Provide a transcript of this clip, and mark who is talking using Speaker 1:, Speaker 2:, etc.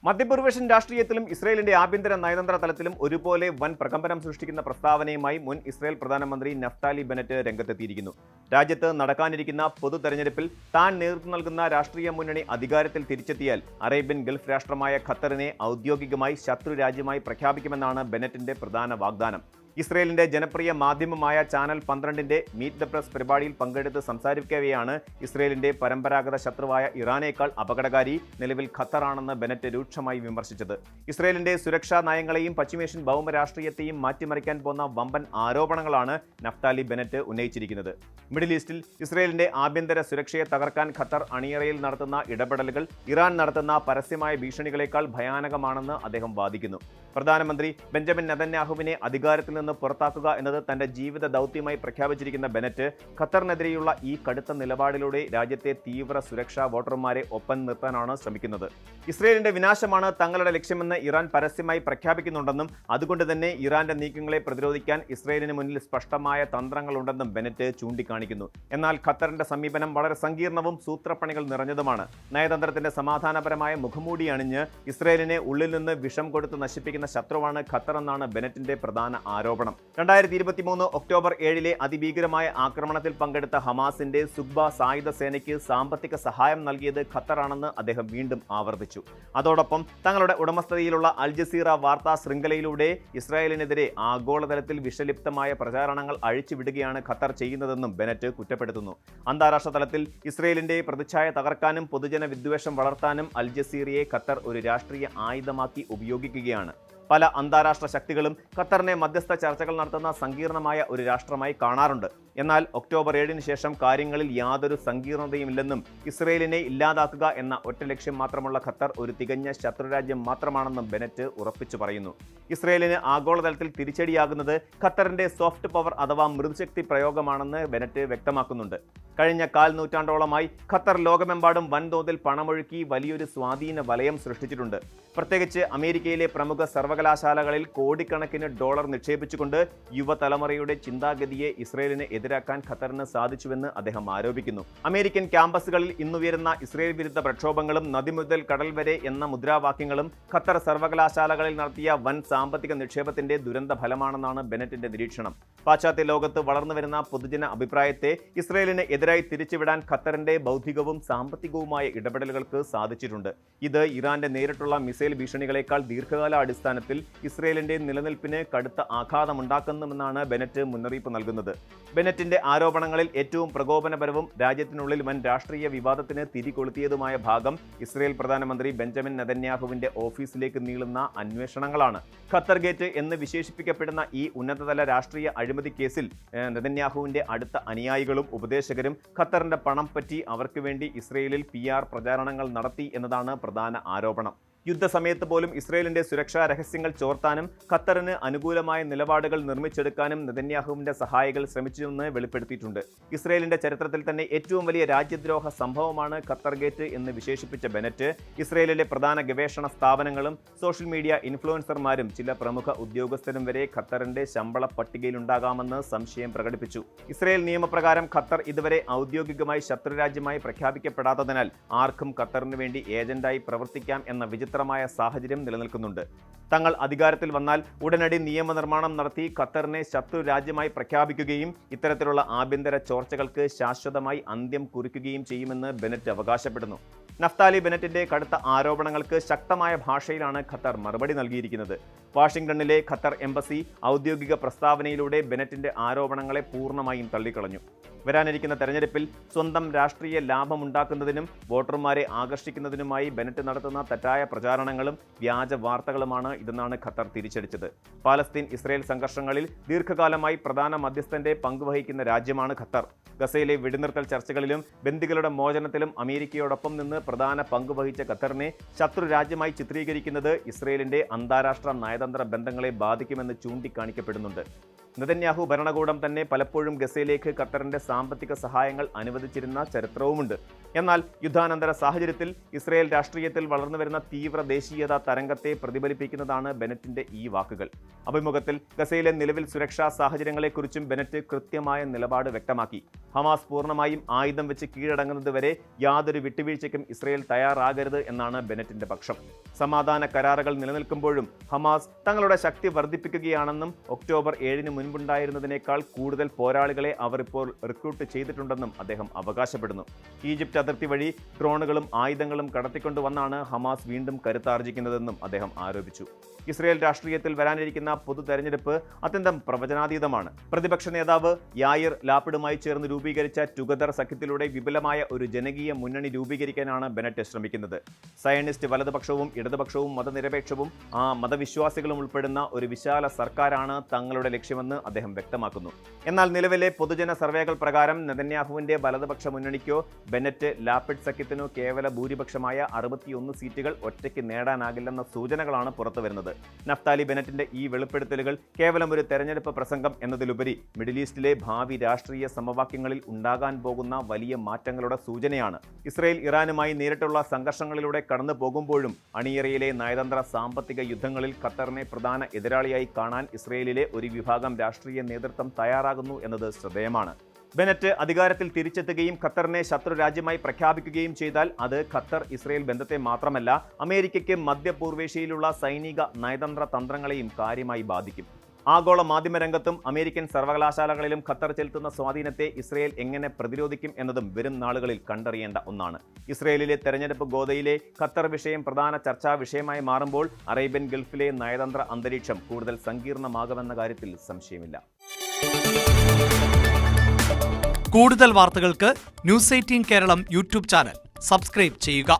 Speaker 1: മധ്യപൂർവേഷ്യൻ രാഷ്ട്രീയത്തിലും ഇസ്രയേലിന്റെ ആഭ്യന്തര നയതന്ത്ര തലത്തിലും ഒരുപോലെ വൻ പ്രകമ്പനം സൃഷ്ടിക്കുന്ന പ്രസ്താവനയുമായി മുൻ ഇസ്രയേൽ പ്രധാനമന്ത്രി നഫ്താലി ബെനറ്റ് രംഗത്തെത്തിയിരിക്കുന്നു. രാജ്യത്ത് നടക്കാനിരിക്കുന്ന പൊതു തെരഞ്ഞെടുപ്പിൽ താൻ നേതൃത്വം നൽകുന്ന രാഷ്ട്രീയ മുന്നണി അധികാരത്തിൽ തിരിച്ചെത്തിയാൽ അറേബ്യൻ ഗൾഫ് രാഷ്ട്രമായ ഖത്തറിനെ ഔദ്യോഗികമായി ശത്രു രാജ്യമായി പ്രഖ്യാപിക്കുമെന്നാണ് ബെനറ്റിന്റെ പ്രധാന വാഗ്ദാനം. ഇസ്രയേലിന്റെ ജനപ്രിയ മാധ്യമമായ ചാനൽ 12ന്റെ മീറ്റ് ദ പ്രസ് പരിപാടിയിൽ പങ്കെടുത്ത് സംസാരിക്കവെയാണ് ഇസ്രയേലിന്റെ പരമ്പരാഗത ശത്രുവായ ഇറാനേക്കാൾ അപകടകാരി നിലവിൽ ഖത്തറാണെന്ന് ബെനറ്റ് രൂക്ഷമായി വിമർശിച്ചത്. ഇസ്രയേലിന്റെ സുരക്ഷാ നയങ്ങളെയും പശ്ചിമേഷ്യൻ ഭൗമരാഷ്ട്രീയത്തെയും മാറ്റിമറിക്കാൻ പോന്ന വമ്പൻ ആരോപണങ്ങളാണ് നഫ്താലി ബെനറ്റ് ഉന്നയിച്ചിരിക്കുന്നത്. മിഡിൽ ഈസ്റ്റിൽ ഇസ്രയേലിന്റെ ആഭ്യന്തര സുരക്ഷയെ തകർക്കാൻ ഖത്തർ അണിയറയിൽ നടത്തുന്ന ഇടപെടലുകൾ ഇറാൻ നടത്തുന്ന പരസ്യമായ ഭീഷണികളെക്കാൾ ഭയാനകമാണെന്ന് അദ്ദേഹം വാദിക്കുന്നു. പ്രധാനമന്ത്രി ബെഞ്ചമിൻ നെതന്യാഹുവിനെ അധികാരത്തിൽ നിന്ന് പുറത്താക്കുക എന്നത് തന്റെ ജീവിത ദൗത്യമായി പ്രഖ്യാപിച്ചിരിക്കുന്ന ബെനറ്റ് ഖത്തറിനെതിരെയുള്ള ഈ കടുത്ത നിലപാടിലൂടെ രാജ്യത്തെ തീവ്ര സുരക്ഷാ വോട്ടർമാരെ ഒപ്പം നിർത്താനാണ് ശ്രമിക്കുന്നത്. ഇസ്രയേലിന്റെ വിനാശമാണ് തങ്ങളുടെ ലക്ഷ്യമെന്ന് ഇറാൻ പരസ്യമായി പ്രഖ്യാപിക്കുന്നുണ്ടെന്നും അതുകൊണ്ട് തന്നെ ഇറാന്റെ നീക്കങ്ങളെ പ്രതിരോധിക്കാൻ ഇസ്രയേലിന് മുന്നിൽ സ്പഷ്ടമായ തന്ത്രങ്ങളുണ്ടെന്നും ബെനറ്റ് ചൂണ്ടിക്കാണിക്കുന്നു. എന്നാൽ ഖത്തറിന്റെ സമീപനം വളരെ സങ്കീർണവും സൂത്രപ്പണികൾ നിറഞ്ഞതുമാണ്. നയതന്ത്രത്തിന്റെ സമാധാനപരമായ മുഖംമൂടി അണിഞ്ഞ് ഇസ്രയേലിനെ ഉള്ളിൽ നിന്ന് വിഷം കൊടുത്ത് നശിപ്പിക്കുന്ന ശത്രുവാണ് ഖത്തർ എന്നാണ് ബെനറ്റിന്റെ പ്രധാന ആരോപണം. 2023 ഒക്ടോബർ 7 അതിഭീകരമായ ആക്രമണത്തിൽ പങ്കെടുത്ത ഹമാസിന്റെ സുഗ്ബ സായുധ സേനയ്ക്ക് സാമ്പത്തിക സഹായം നൽകിയത് ഖത്തറാണെന്ന് അദ്ദേഹം വീണ്ടും ആവർത്തിച്ചു. അതോടൊപ്പം തങ്ങളുടെ ഉടമസ്ഥതയിലുള്ള അൽ ജസീറ വാർത്താ ശൃംഖലയിലൂടെ ഇസ്രായേലിനെതിരെ ആഗോളതലത്തിൽ വിഷലിപ്തമായ പ്രചാരണങ്ങൾ അഴിച്ചുവിടുകയാണ് ഖത്തർ ചെയ്യുന്നതെന്നും ബെനറ്റ് കുറ്റപ്പെടുത്തുന്നു. അന്താരാഷ്ട്ര തലത്തിൽ ഇസ്രയേലിന്റെ പ്രതിച്ഛായ തകർക്കാനും പൊതുജന വിദ്വേഷം വളർത്താനും അൽ ജസീറയെ ഖത്തർ ഒരു രാഷ്ട്രീയ ആയുധമാക്കി ഉപയോഗിക്കുകയാണ്. പല അന്താരാഷ്ട്ര ശക്തികളും ഖത്തറിനെ മധ്യസ്ഥ ചർച്ചകൾ നടത്തുന്ന സങ്കീർണമായ ഒരു രാഷ്ട്രമായി കാണാറുണ്ട്. എന്നാൽ ഒക്ടോബർ 7 ശേഷം കാര്യങ്ങളിൽ യാതൊരു സങ്കീർണതയുമില്ലെന്നും ഇസ്രയേലിനെ ഇല്ലാതാക്കുക എന്ന ഒറ്റ ലക്ഷ്യം മാത്രമുള്ള ഖത്തർ ഒരു തികഞ്ഞ ശത്രുരാജ്യം മാത്രമാണെന്നും ബെനറ്റ് ഉറപ്പിച്ചു പറയുന്നു. ഇസ്രയേലിന് ആഗോളതലത്തിൽ തിരിച്ചടിയാകുന്നത് ഖത്തറിന്റെ സോഫ്റ്റ് പവർ അഥവാ മൃദുശക്തി പ്രയോഗമാണെന്ന് ബെനറ്റ് വ്യക്തമാക്കുന്നുണ്ട്. കഴിഞ്ഞ 1/4 നൂറ്റാണ്ടോളമായി ഖത്തർ ലോകമെമ്പാടും വൻതോതിൽ പണമൊഴുക്കി വലിയൊരു സ്വാധീന വലയം സൃഷ്ടിച്ചിട്ടുണ്ട്. പ്രത്യേകിച്ച് അമേരിക്കയിലെ പ്രമുഖ സർവകലാശാലകളിൽ കോടിക്കണക്കിന് ഡോളർ നിക്ഷേപിച്ചുകൊണ്ട് യുവതലമുറയുടെ ചിന്താഗതിയെ ഇസ്രയേലിന് എതിരാക്കാൻ ഖത്തറിന് സാധിച്ചുവെന്ന് അദ്ദേഹം ആരോപിക്കുന്നു. അമേരിക്കൻ ക്യാമ്പസുകളിൽ ഇന്നുയരുന്ന ഇസ്രയേൽ വിരുദ്ധ പ്രക്ഷോഭങ്ങളും നദി മുതൽ കടൽ വരെ എന്ന മുദ്രാവാക്യങ്ങളും ഖത്തർ സർവകലാശാലകളിൽ നടത്തിയ വൻ സാമ്പത്തിക നിക്ഷേപത്തിന്റെ ദുരന്ത ഫലമാണെന്നാണ് ബെനറ്റിന്റെ നിരീക്ഷണം. പാശ്ചാത്യ ലോകത്ത് വളർന്നുവരുന്ന പൊതുജന അഭിപ്രായത്തെ ഇസ്രയേലിന് എതിരായി തിരിച്ചുവിടാൻ ഖത്തറിന്റെ ബൗദ്ധികവും സാമ്പത്തികവുമായ ഇടപെടലുകൾക്ക് സാധിച്ചിട്ടുണ്ട്. ഇത് ഇറാന്റെ നേരിട്ടുള്ള മിസൈൽ ഭീഷണികളെക്കാൾ ദീർഘകാല അടിസ്ഥാനത്തിൽ ഇസ്രയേലിന്റെ നിലനിൽപ്പിന് കടുത്ത ആഘാതമുണ്ടാക്കുന്നുവെന്നാണ് ബെനറ്റ് മുന്നറിയിപ്പ് നൽകുന്നത്. ബെനറ്റിന്റെ ആരോപണങ്ങളിൽ ഏറ്റവും പ്രകോപനപരവും രാജ്യത്തിനുള്ളിൽ വൻ രാഷ്ട്രീയ വിവാദത്തിന് തിരികൊളുത്തിയതുമായ ഭാഗം ഇസ്രയേൽ പ്രധാനമന്ത്രി ബെഞ്ചമിൻ നെതന്യാഹുവിന്റെ ഓഫീസിലേക്ക് നീളുന്ന അന്വേഷണങ്ങളാണ്. ഖത്തർ ഗേറ്റ് എന്ന് വിശേഷിപ്പിക്കപ്പെടുന്ന ഈ ഉന്നതതല രാഷ്ട്രീയ അഴിമതി കേസിൽ നെതന്യാഹുവിന്റെ അടുത്ത അനുയായികളും ഉപദേശകരും ഖത്തറിന്റെ പണം പറ്റി അവർക്ക് വേണ്ടി ഇസ്രയേലിൽ PR പ്രചാരണങ്ങൾ നടത്തി എന്നതാണ് പ്രധാന ആരോപണം. യുദ്ധസമയത്ത് പോലും ഇസ്രയേലിന്റെ സുരക്ഷാ രഹസ്യങ്ങൾ ചോർത്താനും ഖത്തറിന് അനുകൂലമായ നിലപാടുകൾ നിർമ്മിച്ചെടുക്കാനും നെതന്യാഹുവിന്റെ സഹായികൾ ശ്രമിച്ചുവെന്ന് വെളിപ്പെടുത്തിയിട്ടുണ്ട്. ഇസ്രയേലിന്റെ ചരിത്രത്തിൽ തന്നെ ഏറ്റവും വലിയ രാജ്യദ്രോഹ സംഭവമാണ് ഖത്തർ ഗേറ്റ് എന്ന് വിശേഷിപ്പിച്ച ബെനറ്റ് ഇസ്രയേലിലെ പ്രധാന ഗവേഷണ സ്ഥാപനങ്ങളും സോഷ്യൽ മീഡിയ ഇൻഫ്ലുവൻസർമാരും ചില പ്രമുഖ ഉദ്യോഗസ്ഥരും വരെ ഖത്തറിന്റെ ശമ്പള പട്ടികയിലുണ്ടാകാമെന്ന് സംശയം പ്രകടിപ്പിച്ചു. ഇസ്രയേൽ നിയമപ്രകാരം ഖത്തർ ഇതുവരെ ഔദ്യോഗികമായി ശത്രുരാജ്യമായി പ്രഖ്യാപിക്കപ്പെടാത്തതിനാൽ ആർക്കും ഖത്തറിന് വേണ്ടി ഏജന്റായി പ്രവർത്തിക്കാം എന്ന വിചിത്രമായ സാഹചര്യം നിലനിൽക്കുന്നുണ്ട്. തങ്ങൾ അധികാരത്തിൽ വന്നാൽ ഉടനടി നിയമനിർമ്മാണം നടത്തി ഖത്തറിനെ ശത്രു രാജ്യമായി പ്രഖ്യാപിക്കുകയും ഇത്തരത്തിലുള്ള ആഭ്യന്തര ചോർച്ചകൾക്ക് ശാശ്വതമായി അന്ത്യം കുറിക്കുകയും ചെയ്യുമെന്ന് ബെനറ്റ് അവകാശപ്പെടുന്നു. നഫ്താലി ബെനറ്റിന്റെ കടുത്ത ആരോപണങ്ങൾക്ക് ശക്തമായ ഭാഷയിലാണ് ഖത്തർ മറുപടി നൽകിയിരിക്കുന്നത്. വാഷിംഗ്ടണിലെ ഖത്തർ എംബസി ഔദ്യോഗിക പ്രസ്താവനയിലൂടെ ബെനറ്റിന്റെ ആരോപണങ്ങളെ പൂർണ്ണമായും തള്ളിക്കളഞ്ഞു. വരാനിരിക്കുന്ന തെരഞ്ഞെടുപ്പിൽ സ്വന്തം രാഷ്ട്രീയ ലാഭമുണ്ടാക്കുന്നതിനും വോട്ടർമാരെ ആകർഷിക്കുന്നതിനുമായി ബെനറ്റ് നടത്തുന്ന തെറ്റായ പ്രചാരണങ്ങളും വ്യാജ വാർത്തകളുമാണ് ഇതെന്നാണ് ഖത്തർ തിരിച്ചടിച്ചത്. പാലസ്തീൻ ഇസ്രയേൽ സംഘർഷങ്ങളിൽ ദീർഘകാലമായി പ്രധാന മധ്യസ്ഥന്റെ പങ്കുവഹിക്കുന്ന രാജ്യമാണ് ഖത്തർ. ഗസയിലെ വെടിനിർത്തൽ ചർച്ചകളിലും ബന്ദികളുടെ മോചനത്തിലും അമേരിക്കയോടൊപ്പം നിന്ന് പ്രധാന പങ്കുവഹിച്ച ഖത്തറിനെ ശത്രു രാജ്യമായി ചിത്രീകരിക്കുന്നത് ഇസ്രയേലിന്റെ അന്താരാഷ്ട്ര നയതന്ത്ര ബന്ധങ്ങളെ ബാധിക്കുമെന്ന് ചൂണ്ടിക്കാണിക്കപ്പെടുന്നുണ്ട്. നെതന്യാഹു ഭരണകൂടം തന്നെ പലപ്പോഴും ഗസയിലേക്ക് ഖത്തറിന്റെ സാമ്പത്തിക സഹായങ്ങൾ അനുവദിച്ചിരുന്ന ചരിത്രവുമുണ്ട്. എന്നാൽ യുദ്ധാനന്തര സാഹചര്യത്തിൽ ഇസ്രയേൽ രാഷ്ട്രീയത്തിൽ വളർന്നുവരുന്ന തീവ്ര ദേശീയത തരംഗത്തെ പ്രതിഫലിപ്പിക്കുന്നതാണ് ബെനറ്റിന്റെ ഈ വാക്കുകൾ. അഭിമുഖത്തിൽ ഗസയിലെ നിലവിൽ സുരക്ഷാ സാഹചര്യങ്ങളെക്കുറിച്ചും ബെനറ്റ് കൃത്യമായ നിലപാട് വ്യക്തമാക്കി. ഹമാസ് പൂർണ്ണമായും ആയുധം വെച്ച് കീഴടങ്ങുന്നതുവരെ യാതൊരു വിട്ടുവീഴ്ചയ്ക്കും ഇസ്രയേൽ തയ്യാറാകരുത് എന്നാണ് ബെനറ്റിന്റെ പക്ഷം. സമാധാന കരാറുകൾ നിലനിൽക്കുമ്പോഴും ഹമാസ് തങ്ങളുടെ ശക്തി വർദ്ധിപ്പിക്കുകയാണെന്നും ഒക്ടോബർ 7-ന് മുൻപുണ്ടായിരുന്നതിനേക്കാൾ കൂടുതൽ പോരാളികളെ അവർ ഇപ്പോൾ റിക്രൂട്ട് ചെയ്തിട്ടുണ്ടെന്നും അദ്ദേഹം അവകാശപ്പെടുന്നു. ഈജിപ്ത് അതിർത്തി വഴി ഡ്രോണുകളും ആയുധങ്ങളും കടത്തിക്കൊണ്ടുവന്നാണ് ഹമാസ് വീണ്ടും കരുത്താർജിക്കുന്നതെന്നും അദ്ദേഹം ആരോപിച്ചു. ഇസ്രയേൽ രാഷ്ട്രീയത്തിൽ വരാനിരിക്കുന്ന പൊതു തെരഞ്ഞെടുപ്പ് അത്യന്തം പ്രവചനാതീതമാണ്. പ്രതിപക്ഷ നേതാവ് യായിർ ലാപ്പിഡുമായി ചേർന്ന് രൂപീകരിച്ച ടുഗദർ സഖ്യത്തിലൂടെ വിപുലമായ ഒരു ജനകീയ മുന്നണി രൂപീകരിക്കാനാണ് ബെനറ്റ് ശ്രമിക്കുന്നത്. സയനിസ്റ്റ് വലതുപക്ഷവും ഇടതുപക്ഷവും മതനിരപേക്ഷവും മതവിശ്വാസികളും ഉൾപ്പെടുന്ന ഒരു വിശാല സർക്കാരാണ് തങ്ങളുടെ ലക്ഷ്യമെന്ന് അദ്ദേഹം വ്യക്തമാക്കുന്നു. എന്നാൽ നിലവിലെ പൊതുജന സർവേകൾ പ്രകാരം നെതന്യാഹുവിന്റെ വലതുപക്ഷ മുന്നണിക്കോ ബെനറ്റ് ലാപ്പിഡ് സഖ്യത്തിനോ കേവല ഭൂരിപക്ഷമായ 61 സീറ്റുകൾ ഒറ്റയ്ക്ക് നേടാനാകില്ലെന്ന സൂചനകളാണ് പുറത്തുവരുന്നത്. നഫ്താലി ബെനറ്റിന്റെ ഈ വെളിപ്പെടുത്തലുകൾ കേവലം ഒരു തെരഞ്ഞെടുപ്പ് പ്രസംഗം എന്നതിലുപരി മിഡിൽ ഈസ്റ്റിലെ ഭാവി രാഷ്ട്രീയ സമവാക്യങ്ങളിൽ ഉണ്ടാകാൻ പോകുന്ന വലിയ മാറ്റങ്ങളുടെ സൂചനയാണ്. ഇസ്രയേൽ ഇറാനുമായി നേരിട്ടുള്ള സംഘർഷങ്ങളിലൂടെ കടന്നു പോകുമ്പോഴും അണിയറയിലെ നയതന്ത്ര സാമ്പത്തിക യുദ്ധങ്ങളിൽ ഖത്തറിനെ പ്രധാന എതിരാളിയായി കാണാൻ ഇസ്രയേലിലെ ഒരു വിഭാഗം രാഷ്ട്രീയ നേതൃത്വം തയ്യാറാകുന്നു എന്നത് ശ്രദ്ധേയമാണ്. ബെനറ്റ് അധികാരത്തിൽ തിരിച്ചെത്തുകയും ഖത്തറിനെ ശത്രു രാജ്യമായി പ്രഖ്യാപിക്കുകയും ചെയ്താൽ അത് ഖത്തർ ഇസ്രയേൽ ബന്ധത്തെ മാത്രമല്ല അമേരിക്കയ്ക്ക് മധ്യപൂർവേഷ്യയിലുള്ള സൈനിക നയതന്ത്ര തന്ത്രങ്ങളെയും കാര്യമായി ബാധിക്കും. ആഗോള മാധ്യമരംഗത്തും അമേരിക്കൻ സർവകലാശാലകളിലും ഖത്തർ ചെലുത്തുന്ന സ്വാധീനത്തെ ഇസ്രയേൽ എങ്ങനെ പ്രതിരോധിക്കും എന്നതും വരും നാളുകളിൽ കണ്ടറിയേണ്ട ഒന്നാണ്. ഇസ്രയേലിലെ തെരഞ്ഞെടുപ്പ് ഗോദയിലെ ഖത്തർ വിഷയം പ്രധാന ചർച്ചാ വിഷയമായി മാറുമ്പോൾ അറേബ്യൻ ഗൾഫിലെ നയതന്ത്ര അന്തരീക്ഷം കൂടുതൽ സങ്കീർണമാകുമെന്ന കാര്യത്തിൽ സംശയമില്ല.
Speaker 2: കൂടുതൽ വാർത്തകൾക്ക് news 18 Keralam YouTube channel subscribe ചെയ്യുക.